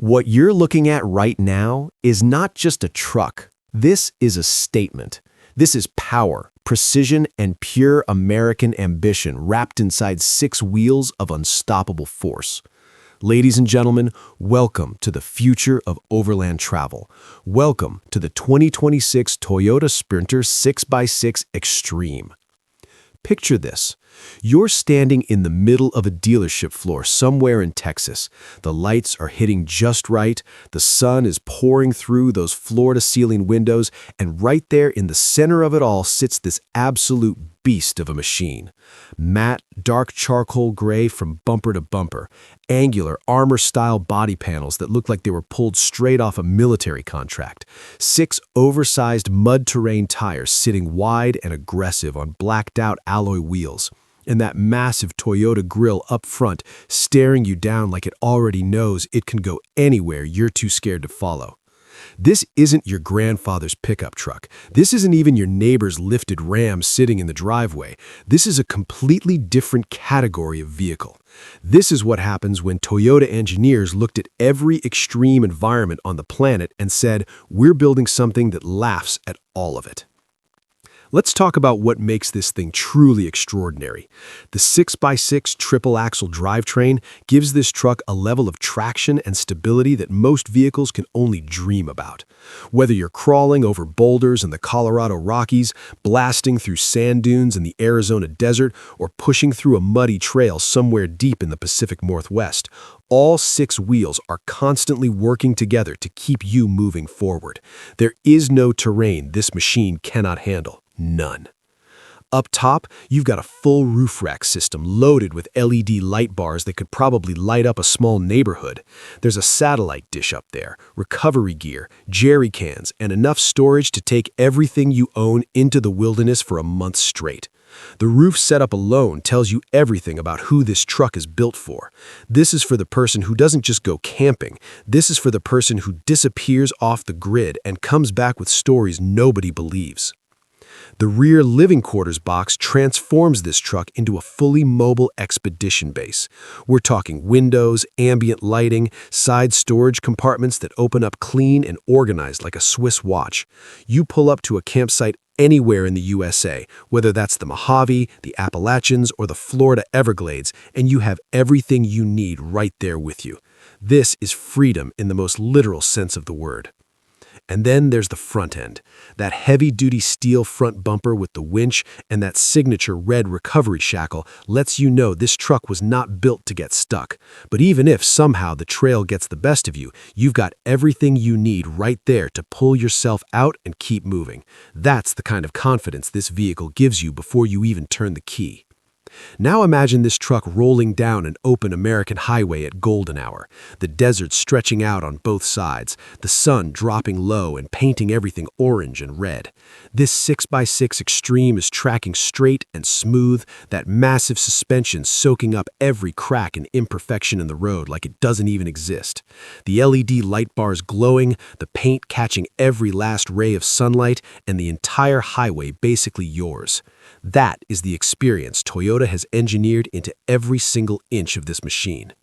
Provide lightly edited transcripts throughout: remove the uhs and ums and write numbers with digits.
What you're looking at right now is not just a truck. This is a statement. This is power, precision, and pure American ambition wrapped inside 6 wheels of unstoppable force. Ladies and gentlemen, welcome to the future of overland travel. Welcome to the 2026 Toyota Sprinter 6x6 Extreme. Picture this. You're standing in the middle of a dealership floor somewhere in Texas. The lights are hitting just right, the sun is pouring through those floor-to-ceiling windows, and right there in the center of it all sits this absolute beast of a machine. Matte, dark charcoal gray from bumper to bumper, angular, armor-style body panels that look like they were pulled straight off a military contract, 6 oversized mud-terrain tires sitting wide and aggressive on blacked-out alloy wheels, and that massive Toyota grille up front staring you down like it already knows it can go anywhere you're too scared to follow. This isn't your grandfather's pickup truck. This isn't even your neighbor's lifted Ram sitting in the driveway. This is a completely different category of vehicle. This is what happens when Toyota engineers looked at every extreme environment on the planet and said, we're building something that laughs at all of it. Let's talk about what makes this thing truly extraordinary. The 6x6 triple-axle drivetrain gives this truck a level of traction and stability that most vehicles can only dream about. Whether you're crawling over boulders in the Colorado Rockies, blasting through sand dunes in the Arizona desert, or pushing through a muddy trail somewhere deep in the Pacific Northwest, all 6 wheels are constantly working together to keep you moving forward. There is no terrain this machine cannot handle. None. Up top, you've got a full roof rack system loaded with LED light bars that could probably light up a small neighborhood. There's a satellite dish up there, recovery gear, jerry cans, and enough storage to take everything you own into the wilderness for a month straight. The roof setup alone tells you everything about who this truck is built for. This is for the person who doesn't just go camping. This is for the person who disappears off the grid and comes back with stories nobody believes. The rear living quarters box transforms this truck into a fully mobile expedition base. We're talking windows, ambient lighting, side storage compartments that open up clean and organized like a Swiss watch. You pull up to a campsite anywhere in the USA, whether that's the Mojave, the Appalachians, or the Florida Everglades, and you have everything you need right there with you. This is freedom in the most literal sense of the word. And then there's the front end, that heavy-duty steel front bumper with the winch and that signature red recovery shackle lets you know this truck was not built to get stuck. But even if somehow the trail gets the best of you, you've got everything you need right there to pull yourself out and keep moving. That's the kind of confidence this vehicle gives you before you even turn the key. Now imagine this truck rolling down an open American highway at golden hour, the desert stretching out on both sides, the sun dropping low and painting everything orange and red. This 6x6 Extreme is tracking straight and smooth, that massive suspension soaking up every crack and imperfection in the road like it doesn't even exist. The LED light bars glowing, the paint catching every last ray of sunlight, and the entire highway basically yours. That is the experience Toyota has engineered into every single inch of this machine.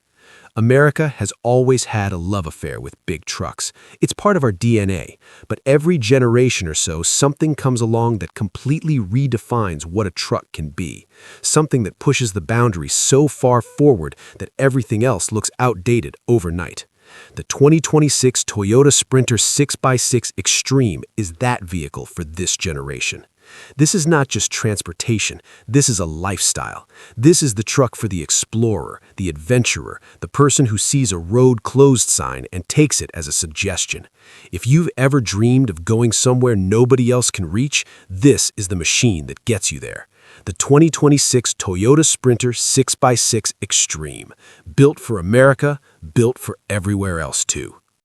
America has always had a love affair with big trucks. It's part of our DNA, but every generation or so, something comes along that completely redefines what a truck can be. Something that pushes the boundaries so far forward that everything else looks outdated overnight. The 2026 Toyota Sprinter 6x6 Extreme is that vehicle for this generation. This is not just transportation, this is a lifestyle. This is the truck for the explorer, the adventurer, the person who sees a road closed sign and takes it as a suggestion. If you've ever dreamed of going somewhere nobody else can reach, this is the machine that gets you there. The 2026 Toyota Sprinter 6x6 Extreme. Built for America, built for everywhere else too.